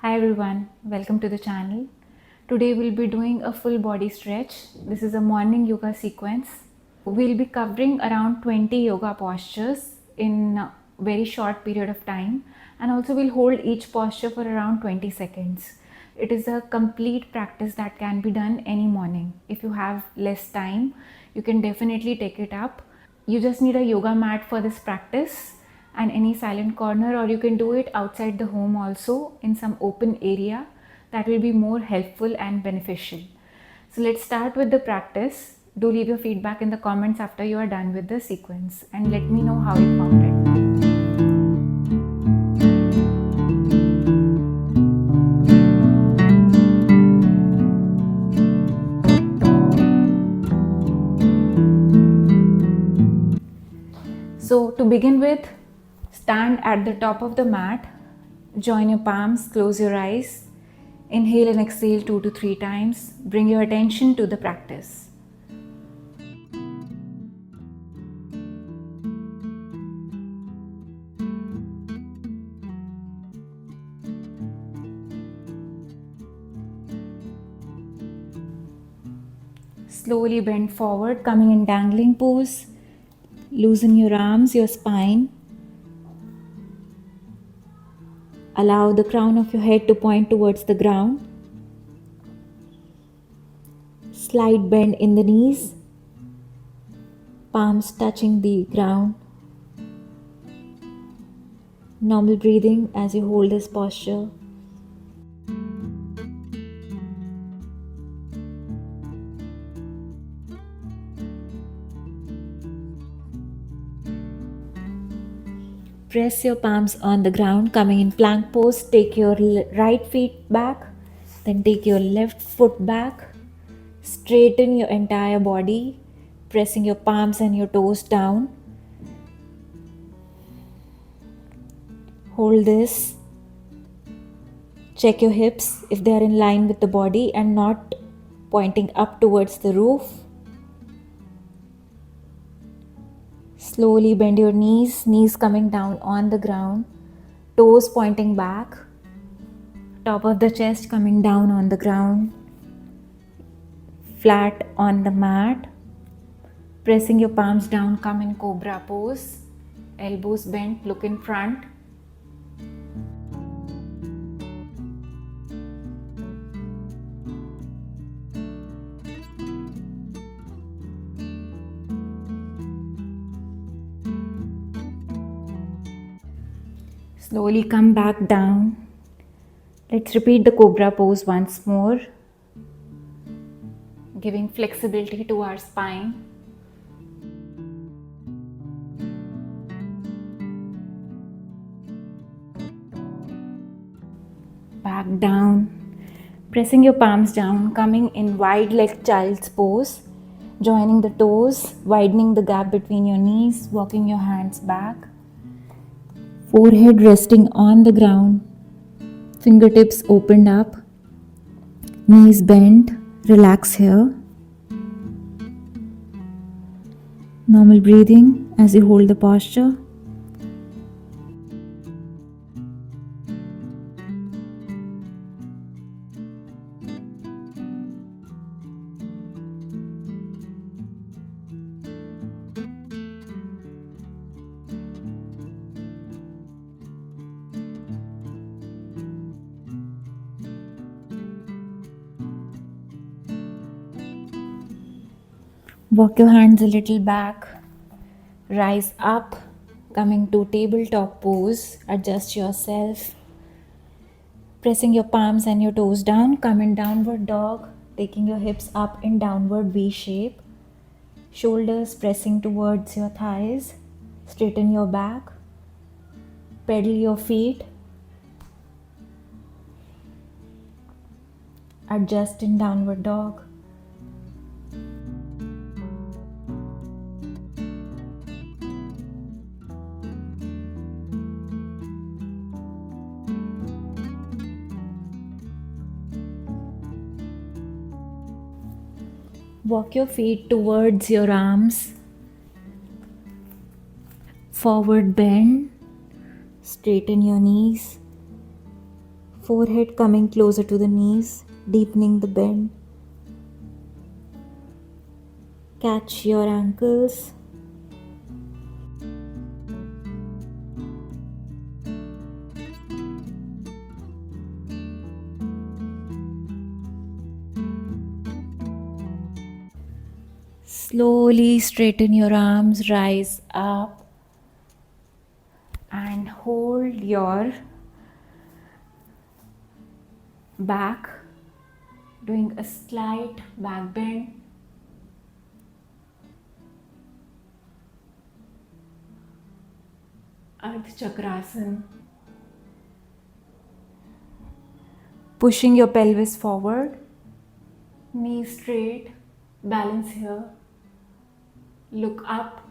Hi everyone, welcome to the channel. Today we'll be doing a full body stretch. This is a morning yoga sequence. We'll be covering around 20 yoga postures in a very short period of time, and also we'll hold each posture for around 20 seconds. It is a complete practice that can be done any morning. If you have less time, you can definitely take it up. You just need a yoga mat for this practice and any silent corner, or you can do it outside the home also in some open area. That will be more helpful and beneficial. So let's start with the practice. Do leave your feedback in the comments after you are done with the sequence and let me know how you found it. So to begin with, stand at the top of the mat, join your palms, close your eyes, inhale and exhale 2 to 3 times. Bring your attention to the practice. Slowly bend forward, coming in dangling pose. Loosen your arms, your spine. Allow the crown of your head to point towards the ground. Slight bend in the knees, palms touching the ground. Normal breathing as you hold this posture. Press your palms on the ground, coming in plank pose. Take your right feet back, then take your left foot back. Straighten your entire body, pressing your palms and your toes down. Hold this. Check your hips if they are in line with the body and not pointing up towards the roof. Slowly bend your knees coming down on the ground, toes pointing back, top of the chest coming down on the ground, flat on the mat. Pressing your palms down, come in cobra pose, elbows bent, look in front. Slowly come back down. Let's repeat the cobra pose once more, giving flexibility to our spine. Back down. Pressing your palms down, coming in wide leg child's pose, joining the toes, widening the gap between your knees, walking your hands back. Forehead resting on the ground, fingertips opened up, knees bent, relax here. Normal breathing as you hold the posture. Walk your hands a little back, rise up, coming to tabletop pose, adjust yourself. Pressing your palms and your toes down, come in downward dog, taking your hips up in downward V shape. Shoulders pressing towards your thighs, straighten your back, pedal your feet, adjust in downward dog. Walk your feet towards your arms. Forward bend. Straighten your knees. Forehead coming closer to the knees, deepening the bend. Catch your ankles. Slowly straighten your arms, rise up and hold your back, doing a slight back bend. Ardha Chakrasana. Pushing your pelvis forward, knees straight, balance here. Look up,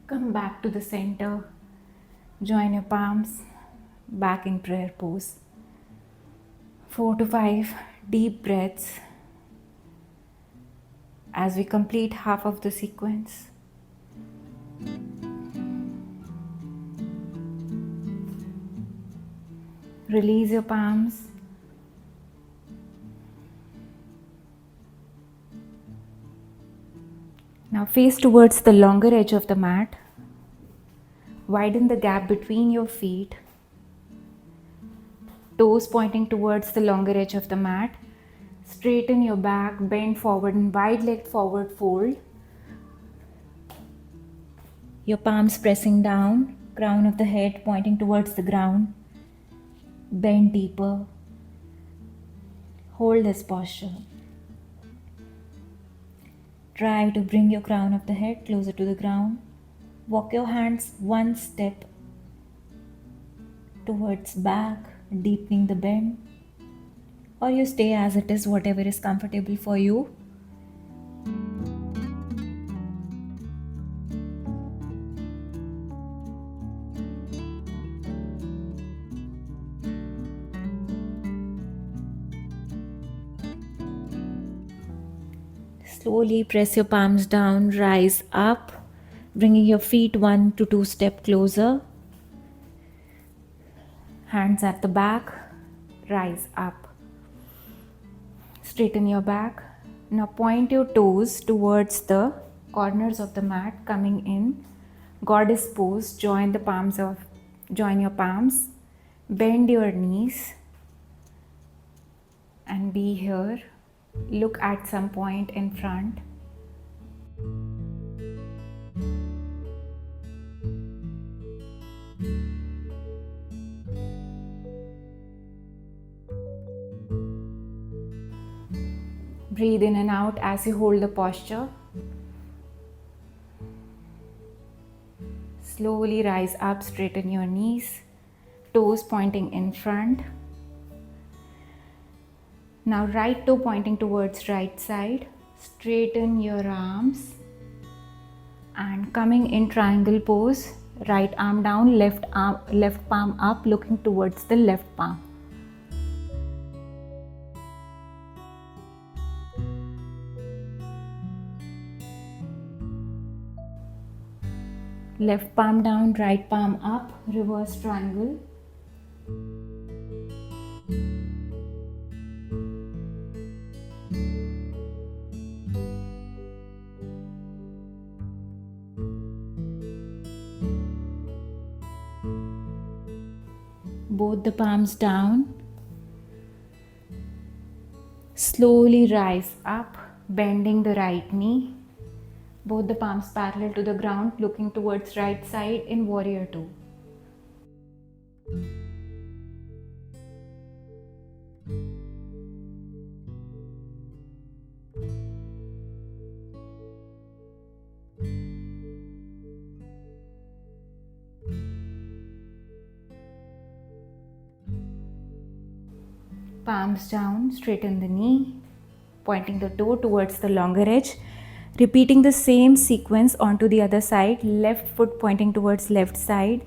come back to the center, join your palms, back in prayer pose. 4 to 5 deep breaths as we complete half of the sequence. Release your palms. Now face towards the longer edge of the mat. Widen the gap between your feet. Toes pointing towards the longer edge of the mat. Straighten your back, bend forward and wide leg forward fold. Your palms pressing down, crown of the head pointing towards the ground. Bend deeper. Hold this posture. Try to bring your crown of the head closer to the ground. Walk your hands one step towards back, deepening the bend. Or you stay as it is, whatever is comfortable for you. Slowly press your palms down, rise up, bringing your feet 1 to 2 steps closer. Hands at the back, rise up. Straighten your back. Now point your toes towards the corners of the mat, coming in. Goddess pose, join your palms, bend your knees and be here. Look at some point in front. Breathe in and out as you hold the posture. Slowly rise up, straighten your knees, toes pointing in front. Now right toe pointing towards right side. Straighten your arms and coming in triangle pose. Right arm down, left palm up, looking towards the left palm. Left palm down, right palm up, reverse triangle. Both the palms down. Slowly rise up, bending the right knee. Both the palms parallel to the ground, looking towards right side in warrior two. Palms down, straighten the knee, pointing the toe towards the longer edge. Repeating the same sequence onto the other side. Left foot pointing towards left side.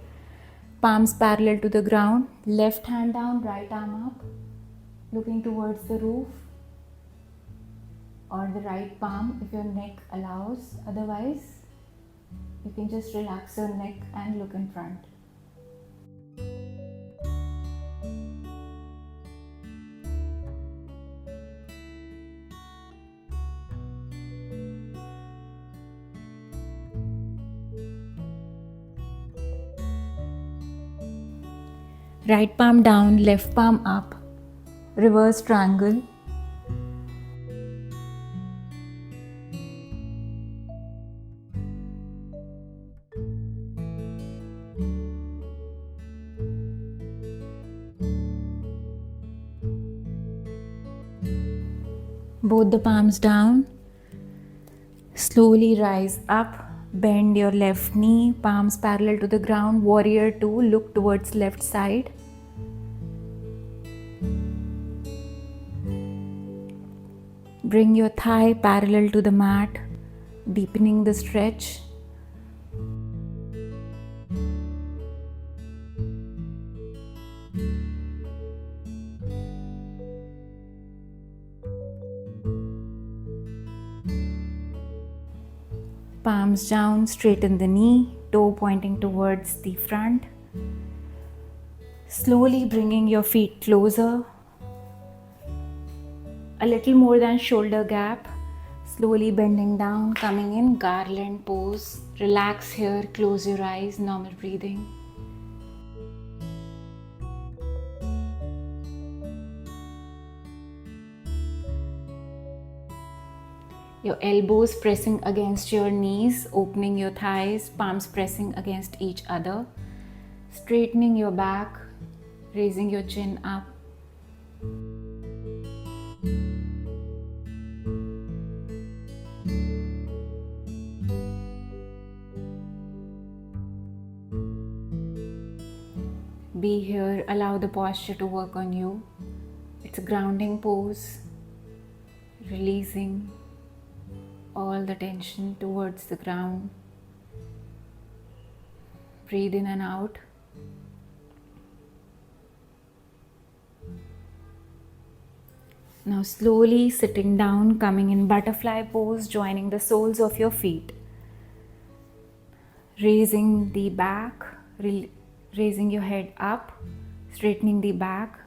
Palms parallel to the ground. Left hand down, right arm up, looking towards the roof or the right palm if your neck allows. Otherwise, you can just relax your neck and look in front. Right palm down, left palm up, reverse triangle. Both the palms down. Slowly rise up, bend your left knee, palms parallel to the ground. Warrior 2, look towards left side. Bring your thigh parallel to the mat, deepening the stretch. Palms down, straighten the knee, toe pointing towards the front. Slowly bringing your feet closer, a little more than shoulder gap. Slowly bending down, coming in garland pose. Relax here, close your eyes, normal breathing. Your elbows pressing against your knees, opening your thighs, palms pressing against each other. Straightening your back, raising your chin up. Be here, allow the posture to work on you. It's a grounding pose, releasing all the tension towards the ground. Breathe in and out. Now slowly sitting down, coming in butterfly pose, joining the soles of your feet. Raising the back, raising your head up, straightening the back.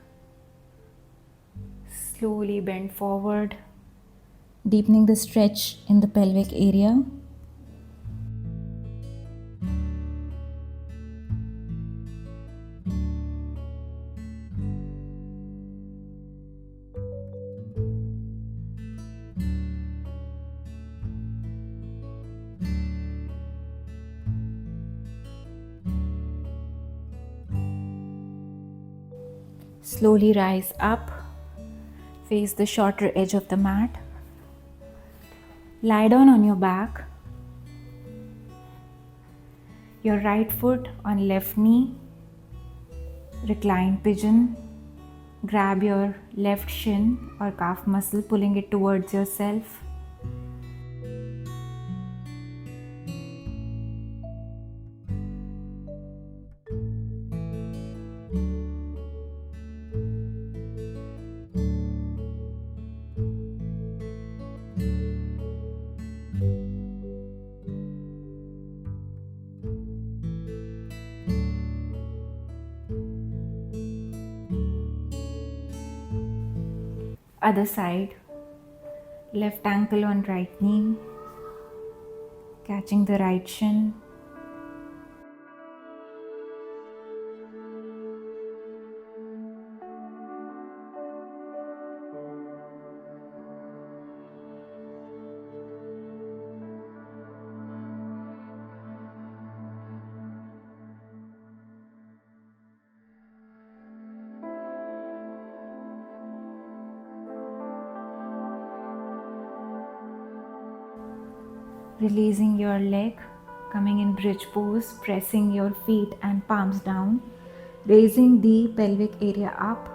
Slowly bend forward, deepening the stretch in the pelvic area. Slowly rise up, face the shorter edge of the mat. Lie down on your back. Your right foot on left knee. Reclined pigeon. Grab your left shin or calf muscle, pulling it towards yourself. Other side, left ankle on right knee, catching the right shin. Releasing your leg, coming in bridge pose, pressing your feet and palms down, raising the pelvic area up.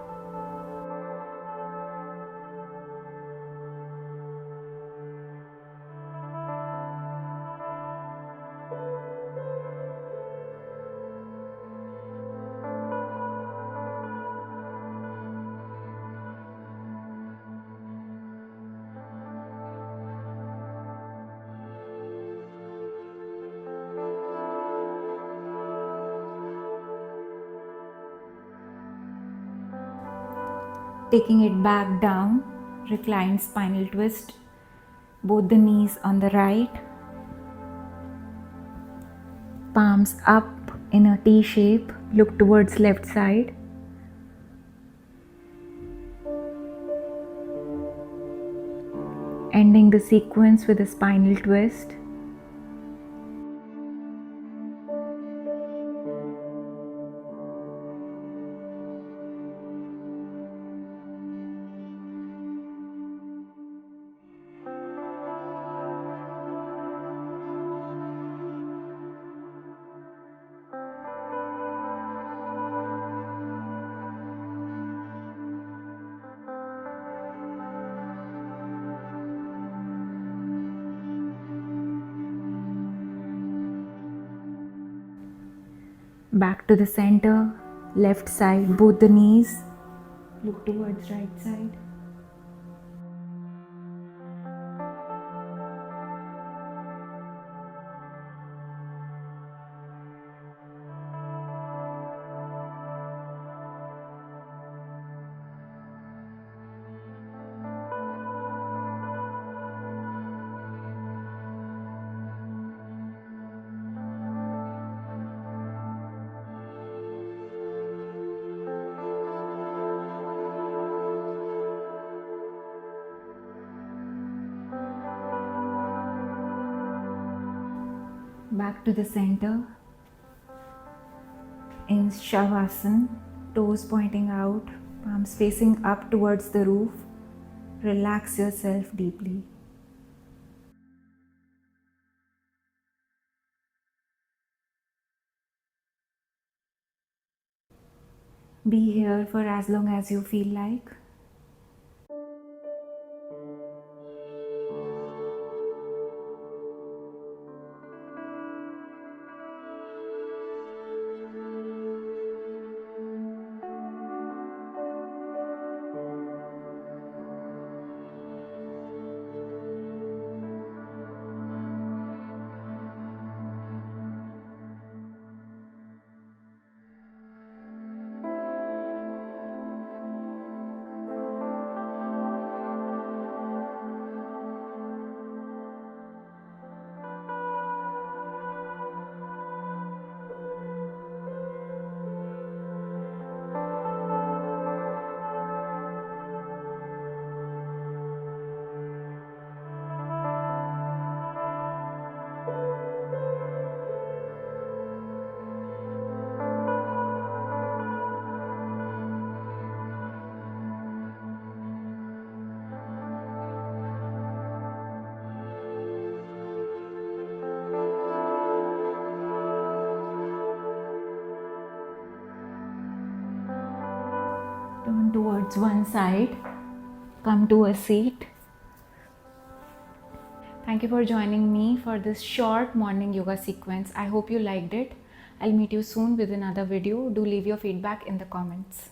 Taking it back down, reclined spinal twist, both the knees on the right, palms up in a T shape, look towards left side. ending the sequence with a spinal twist. Back to the center, left side, both the knees. Look towards right side. Back to the center in Shavasana, toes pointing out, palms facing up towards the roof. Relax yourself deeply. Be here for as long as you feel like. Turn towards one side. Come to a seat. Thank you for joining me for this short morning yoga sequence. I hope you liked it. I'll meet you soon with another video. Do leave your feedback in the comments.